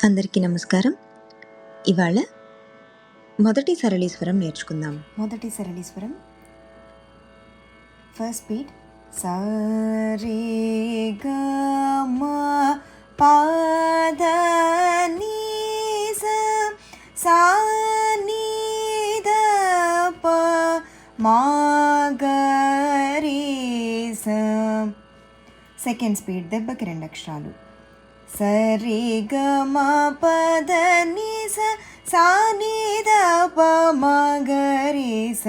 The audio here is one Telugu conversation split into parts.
అందరికీ నమస్కారం. ఇవాళ మొదటి సరళీస్వరం నేర్చుకుందాం. మొదటి సరళీస్వరం ఫస్ట్ బీట్ సా రే గ మ ప ద ని స సా ని ద ప మా గ రి స. సెకండ్ స్పీడ్ దెబ్బకి 2 అక్షరాలు సరి గ మ ప ద ని స సా ని ద ప మ గ రి స.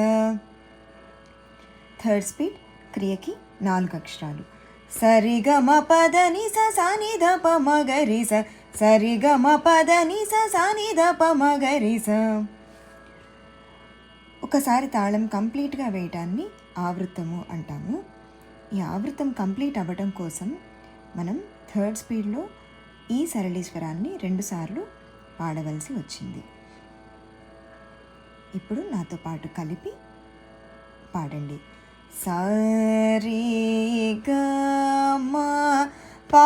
థర్డ్ స్పీడ్ క్రియకి 4 అక్షరాలు సరి గ మ ప ద ని స సా ని ద ప మ గ రి స సరి గ మ ప ద ని స సా ని ద ప మ గ రి స. ఒకసారి తాళం కంప్లీట్గా వేయటాన్ని ఆవృత్తము అంటాము. ఈ ఆవృత్తం కంప్లీట్ అవ్వడం కోసం మనం థర్డ్ స్పీడ్లో ఈ సరళీస్వరాన్ని 2 సార్లు పాడవలసి వచ్చింది. ఇప్పుడు నాతో పాటు కలిపి పాడండి. సా రే గ మ ప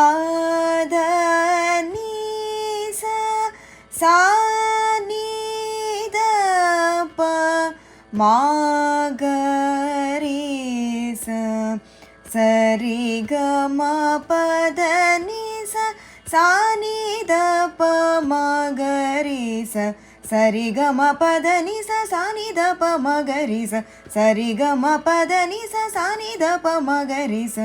ద ని స సా ని ద ప మా గ రి స సరి గ మ ప ద ని స సా ని ద ప మ గ రి స సరి గ మ ప ద ని స సా ని ద ప మ గ రి స సరి గ మ ప ద ని స సా ని ద ప మ గ రి స.